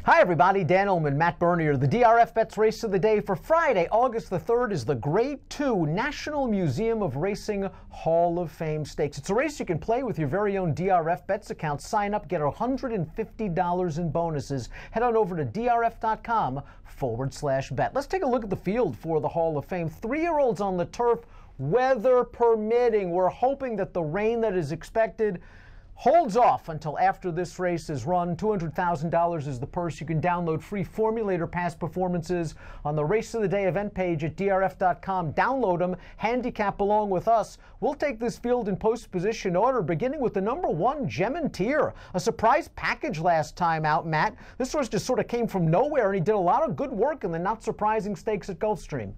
Hi everybody, Dan Illman, Matt Bernier. The DRFBets race of the day for Friday, August the 3rd is the Grade 2 National Museum of Racing Hall of Fame Stakes. It's a race you can play with your very own DRFBets account. Sign up, get $150 in bonuses. Head on over to drf.com/bet. Let's take a look at the field for the Hall of Fame. 3-year-olds on the turf, weather permitting. We're hoping that the rain that is expected holds off until after this race is run. $200,000 is the purse. You can download free formulator past performances on the Race of the Day event page at drf.com. Download them, handicap along with us. We'll take this field in post position order, beginning with the number 1, Gimmeatear. A surprise package last time out, Matt. This horse just sort of came from nowhere, and he did a lot of good work in the not surprising stakes at Gulfstream.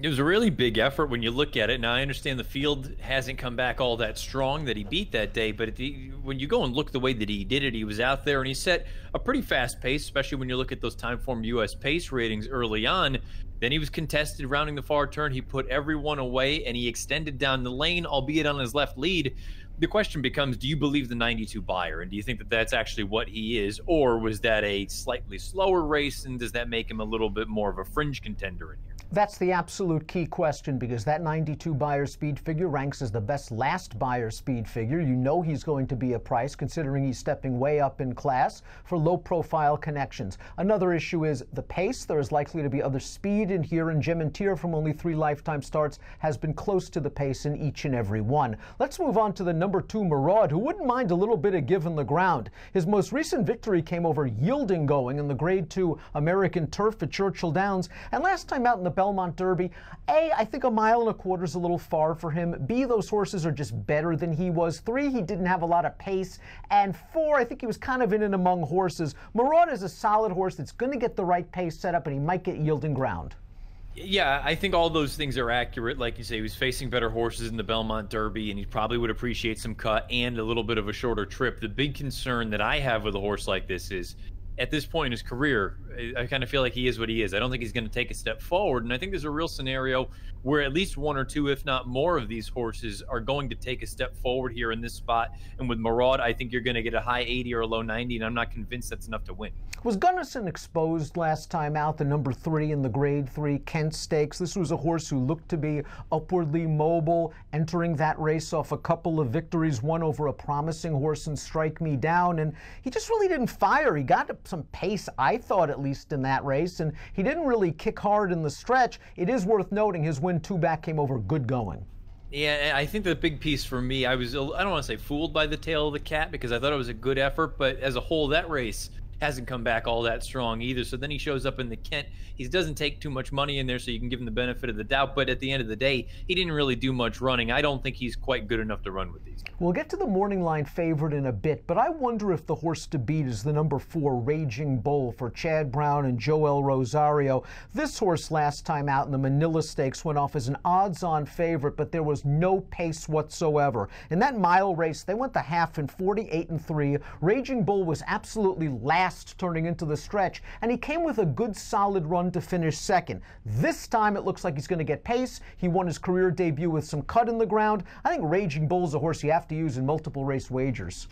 It was a really big effort when you look at it. Now, I understand the field hasn't come back all that strong that he beat that day, but when you go and look the way that he did it, he was out there and he set a pretty fast pace, especially when you look at those Timeform US pace ratings early on. Then he was contested rounding the far turn. He put everyone away and he extended down the lane, albeit on his left lead. The question becomes, do you believe the 92 buyer? And do you think that that's actually what he is? Or was that a slightly slower race? And does that make him a little bit more of a fringe contender in here? That's the absolute key question, because that 92 buyer speed figure ranks as the best last buyer speed figure. You know he's going to be a price, considering he's stepping way up in class for low profile connections. Another issue is the pace. There is likely to be other speed in here, and Gimmeatear, from only 3 lifetime starts, has been close to the pace in each and every one. Let's move on to the number 2, Maraud, who wouldn't mind a little bit of give in the ground. His most recent victory came over Yielding Going in the Grade 2 American Turf at Churchill Downs, and last time out in the Belmont Derby. A, I think 1.25 miles is a little far for him. B, those horses are just better than he was. 3, he didn't have a lot of pace. And 4, I think he was kind of in and among horses. Maraud is a solid horse that's going to get the right pace set up, and he might get yielding ground. Yeah, I think all those things are accurate. Like you say, he was facing better horses in the Belmont Derby, and he probably would appreciate some cut and a little bit of a shorter trip. The big concern that I have with a horse like this is, at this point in his career, I kind of feel like he is what he is. I don't think he's going to take a step forward, and I think there's a real scenario where at least 1 or 2, if not more, of these horses are going to take a step forward here in this spot. And with Maraud, I think you're going to get a high 80 or a low 90, and I'm not convinced that's enough to win. Was Gunnarsson exposed last time out, the number 3 in the Grade 3 Kent Stakes? This was a horse who looked to be upwardly mobile, entering that race off a couple of victories, one over a promising horse in Strike Me Down, and he just really didn't fire. He got some pace, I thought, at least in that race, and he didn't really kick hard in the stretch. It is worth noting his win 2 back came over Good Going. Yeah, I think the big piece for me, I don't want to say fooled by the tail of the cat, because I thought it was a good effort, but as a whole, that race hasn't come back all that strong either. So then he shows up in the Kent. He doesn't take too much money in there, so you can give him the benefit of the doubt. But at the end of the day, he didn't really do much running. I don't think he's quite good enough to run with these. We'll get to the morning line favorite in a bit, but I wonder if the horse to beat is the number 4, Raging Bull, for Chad Brown and Joel Rosario. This horse last time out in the Manila Stakes went off as an odds-on favorite, but there was no pace whatsoever. In that mile race, they went the half in 48-3. Raging Bull was absolutely last turning into the stretch, and he came with a good solid run to finish second. This time it looks like he's going to get pace. He won his career debut with some cut in the ground. I think Raging Bull is a horse you have to use in multiple race wagers.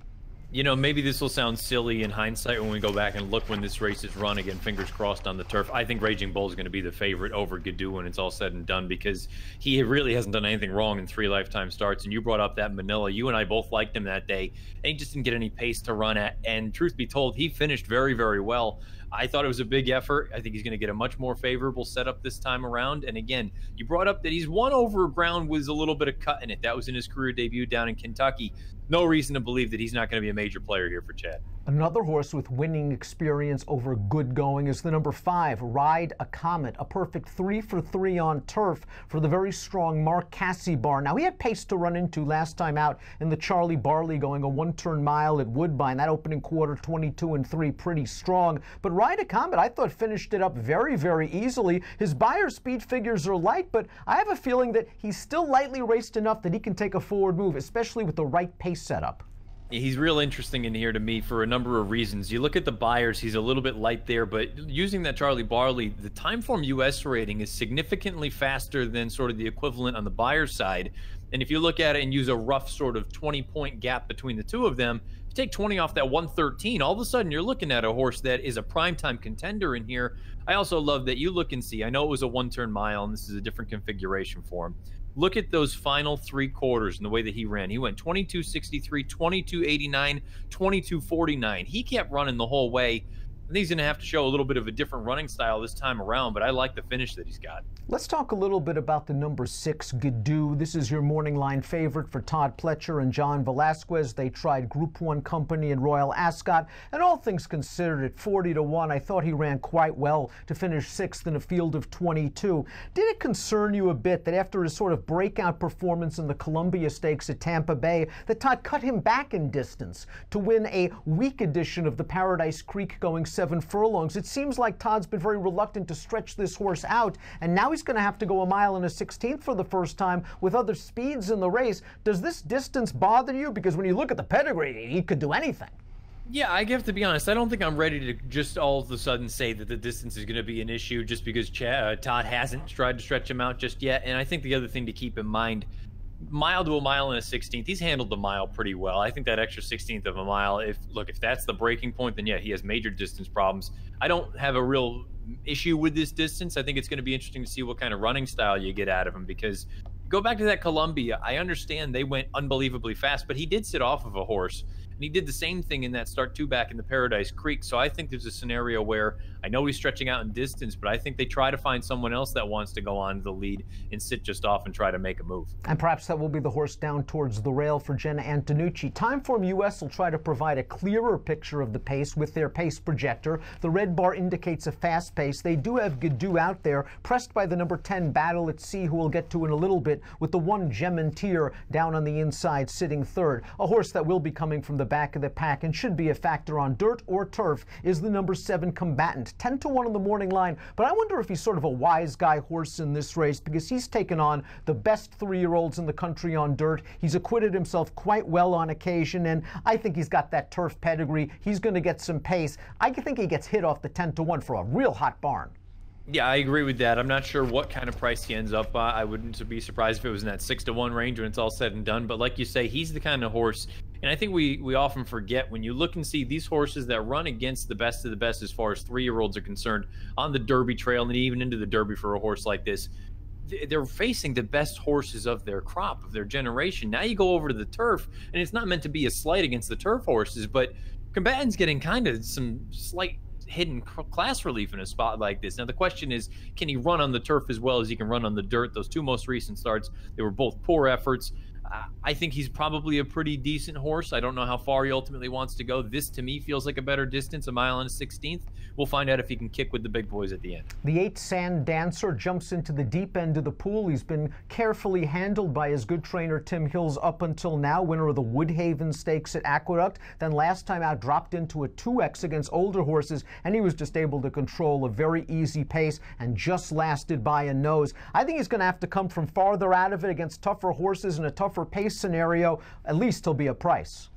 You know, maybe this will sound silly in hindsight when we go back and look when this race is run again, fingers crossed on the turf. I think Raging Bull is going to be the favorite over Gooddo when it's all said and done, because he really hasn't done anything wrong in 3 lifetime starts. And you brought up that Manila. You and I both liked him that day, and he just didn't get any pace to run at. And truth be told, he finished very, very well. I thought it was a big effort. I think he's going to get a much more favorable setup this time around. And again, you brought up that he's won over ground with a little bit of cut in it. That was in his career debut down in Kentucky. No reason to believe that he's not going to be a major player here for Chad. Another horse with winning experience over Good Going is the number 5, Ride a Comet, a perfect 3 for 3 on turf for the very strong Mark Cassibar. Now, he had pace to run into last time out in the Charlie Barley Going, a 1-turn mile at Woodbine. That opening quarter, 22-3, pretty strong. But Ride a Comet, I thought, finished it up very, very easily. His buyer speed figures are light, but I have a feeling that he's still lightly raced enough that he can take a forward move, especially with the right pace setup. He's real interesting in here to me for a number of reasons. You look at the buyers, he's a little bit light there, but using that Charlie Barley, the Timeform US rating is significantly faster than sort of the equivalent on the buyer side. And if you look at it and use a rough sort of 20-point gap between the two of them, take 20 off that 113, all of a sudden you're looking at a horse that is a primetime contender in here. I also love that you look and see, I know it was a one-turn mile, and this is a different configuration for him. Look at those final 3 quarters and the way that he ran. He went 22.63, 22.89, 22.49. He kept running the whole way. I think he's going to have to show a little bit of a different running style this time around, but I like the finish that he's got. Let's talk a little bit about the number 6, Gooddo. This is your morning line favorite for Todd Pletcher and John Velasquez. They tried Group 1 Company and Royal Ascot, and all things considered, at 40-1, I thought he ran quite well to finish 6th in a field of 22. Did it concern you a bit that after his sort of breakout performance in the Columbia Stakes at Tampa Bay, that Todd cut him back in distance to win a weak edition of the Paradise Creek going 7 furlongs? It seems like Todd's been very reluctant to stretch this horse out, and now he's going to have to go a mile and a 16th for the first time with other speeds in the race. Does this distance bother you? Because when you look at the pedigree, he could do anything. Yeah, I have to be honest. I don't think I'm ready to just all of a sudden say that the distance is going to be an issue just because Todd hasn't tried to stretch him out just yet. And I think the other thing to keep in mind, mile to a mile and a 16th, he's handled the mile pretty well. I think that extra 16th of a mile, if that's the breaking point, then yeah, he has major distance problems. I don't have a real issue with this distance. I think it's going to be interesting to see what kind of running style you get out of him, because go back to that Columbia. I understand they went unbelievably fast, but he did sit off of a horse, and he did the same thing in that start 2 back in the Paradise Creek. So I think there's a scenario where I know he's stretching out in distance, but I think they try to find someone else that wants to go on to the lead and sit just off and try to make a move. And perhaps that will be the horse down towards the rail for Jenna Antonucci. Timeform US will try to provide a clearer picture of the pace with their pace projector. The red bar indicates a fast pace. They do have Gooddo out there, pressed by the number 10 Battle at Sea, who we'll get to in a little bit, with the 1 Gimmeatear down on the inside sitting 3rd. A horse that will be coming from the back of the pack and should be a factor on dirt or turf is the number 7 Combatant, 10-1 on the morning line. But I wonder if he's sort of a wise guy horse in this race, because he's taken on the best 3-year-olds in the country on dirt. He's acquitted himself quite well on occasion, and I think he's got that turf pedigree. He's going to get some pace. I think he gets hit off the 10-1 for a real hot barn. Yeah, I agree with that. I'm not sure what kind of price he ends up by. I wouldn't be surprised if it was in that 6-1 range when it's all said and done. But like you say, he's the kind of horse, and I think we often forget, when you look and see these horses that run against the best of the best as far as 3-year-olds are concerned on the Derby trail and even into the Derby for a horse like this, they're facing the best horses of their crop, of their generation. Now you go over to the turf, and it's not meant to be a slight against the turf horses, but Combatant's getting kind of some slight hidden class relief in a spot like this. Now the question is, can he run on the turf as well as he can run on the dirt? Those 2 most recent starts, they were both poor efforts. I think he's probably a pretty decent horse. I don't know how far he ultimately wants to go. This, to me, feels like a better distance, a mile and a 16th. We'll find out if he can kick with the big boys at the end. The 8 Sand Dancer jumps into the deep end of the pool. He's been carefully handled by his good trainer, Tim Hills, up until now. Winner of the Woodhaven Stakes at Aqueduct. Then last time out, dropped into a 2X against older horses, and he was just able to control a very easy pace and just lasted by a nose. I think he's going to have to come from farther out of it against tougher horses in a tougher pace scenario. At least he'll be a price.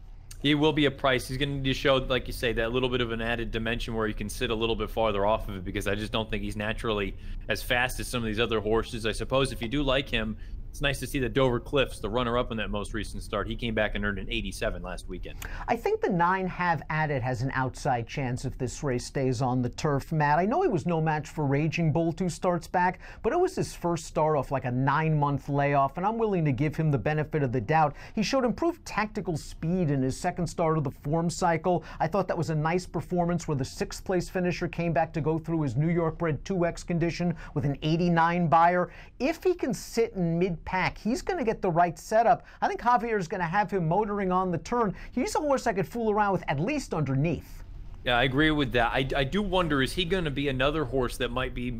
He will be a price. He's going to need to show, like you say, that little bit of an added dimension where he can sit a little bit farther off of it, because I just don't think he's naturally as fast as some of these other horses. I suppose if you do like him, it's nice to see that Dover Cliffs, the runner-up in that most recent start, he came back and earned an 87 last weekend. I think the 9 Have At It has an outside chance if this race stays on the turf, Matt. I know he was no match for Raging Bull 2 starts back, but it was his first start off like a 9-month layoff, and I'm willing to give him the benefit of the doubt. He showed improved tactical speed in his second start of the form cycle. I thought that was a nice performance where the 6th place finisher came back to go through his New York bred 2X condition with an 89 buyer. If he can sit in mid-pack, he's going to get the right setup. I think Javier is going to have him motoring on the turn. He's a horse I could fool around with at least underneath. Yeah, I agree with that. I do wonder, is he going to be another horse that might be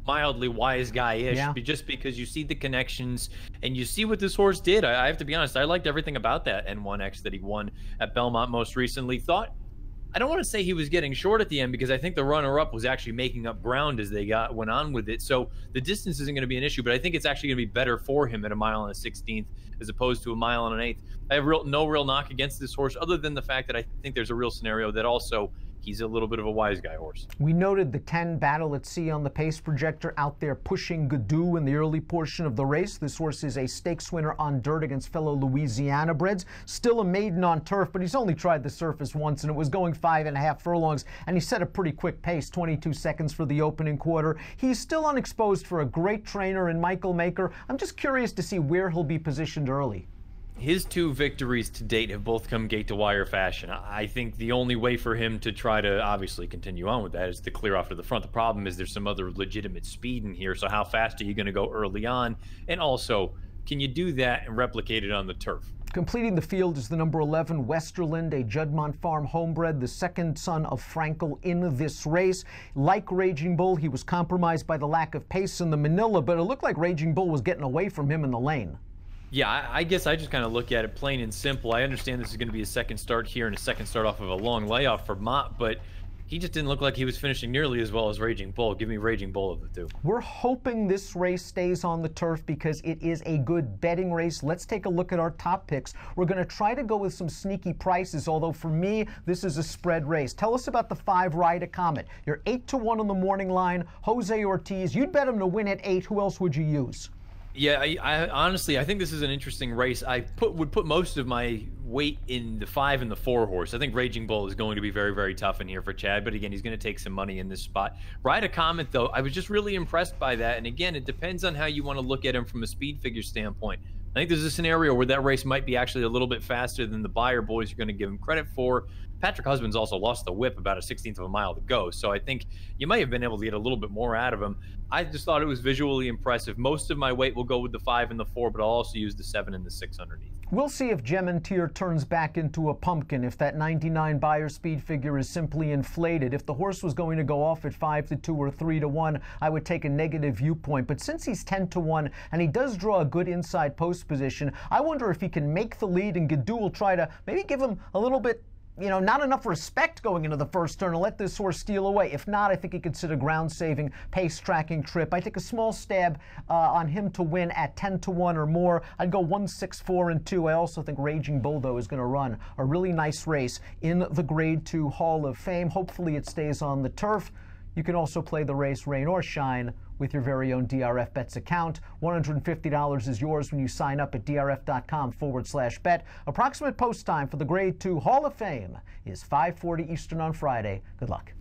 mildly wise guy-ish, just because you see the connections and you see what this horse did. I have to be honest, I liked everything about that N1X that he won at Belmont most recently. I don't want to say he was getting short at the end, because I think the runner-up was actually making up ground as they went on with it. So the distance isn't going to be an issue, but I think it's actually going to be better for him at a mile and a 16th as opposed to a mile and an 8th. I have no real knock against this horse, other than the fact that I think there's a real scenario that also he's a little bit of a wise guy horse. We noted the 10 Battle at Sea on the pace projector out there pushing Gooddo in the early portion of the race. This horse is a stakes winner on dirt against fellow Louisiana breds. Still a maiden on turf, but he's only tried the surface once, and it was going 5.5 furlongs, and he set a pretty quick pace, 22 seconds for the opening quarter. He's still unexposed for a great trainer in Michael Maker. I'm just curious to see where he'll be positioned early. His 2 victories to date have both come gate-to-wire fashion. I think the only way for him to try to obviously continue on with that is to clear off to the front. The problem is there's some other legitimate speed in here, so how fast are you going to go early on? And also, can you do that and replicate it on the turf? Completing the field is the number 11 Westerland, a Juddmonte Farm homebred, the second son of Frankel in this race. Like Raging Bull, he was compromised by the lack of pace in the Manila, but it looked like Raging Bull was getting away from him in the lane. Yeah, I guess I just kind of look at it plain and simple. I understand this is going to be a second start here and a second start off of a long layoff for Mott, but he just didn't look like he was finishing nearly as well as Raging Bull. Give me Raging Bull of the 2. We're hoping this race stays on the turf because it is a good betting race. Let's take a look at our top picks. We're going to try to go with some sneaky prices, although for me, this is a spread race. Tell us about the 5 Ride a Comet. You're 8-1 on the morning line. Jose Ortiz, you'd bet him to win at 8. Who else would you use? Yeah, I honestly, I think this is an interesting race. I would put most of my weight in the 5 and the 4 horse. I think Raging Bull is going to be very, very tough in here for Chad, but again, he's going to take some money in this spot. Ride a Comet, though, I was just really impressed by that, and again, it depends on how you want to look at him from a speed figure standpoint. I think there's a scenario where that race might be actually a little bit faster than the Beyer boys are going to give him credit for. Patrick Husband's also lost the whip about a 16th of a mile to go, so I think you might have been able to get a little bit more out of him. I just thought it was visually impressive. Most of my weight will go with the 5 and the 4, but I'll also use the 7 and the 6 underneath. We'll see if Gimmeatear turns back into a pumpkin, if that 99 Beyer speed figure is simply inflated. If the horse was going to go off at 5-2 or 3-1, I would take a negative viewpoint. But since he's 10-1 and he does draw a good inside post position, I wonder if he can make the lead, and Gooddo will try to maybe give him a little bit, not enough respect going into the first turn and let this horse steal away. If not, I think he could sit a ground-saving, pace-tracking trip. I take a small stab on him to win at 10-1 or more. I'd go 1, 6, 4, and 2. I also think Raging Bull, though, is going to run a really nice race in the Grade 2 Hall of Fame. Hopefully it stays on the turf. You can also play the race rain or shine with your very own DRFBets account. $150 is yours when you sign up at drf.com/bet. Approximate post time for the Grade 2 Hall of Fame is 5:40 Eastern on Friday. Good luck.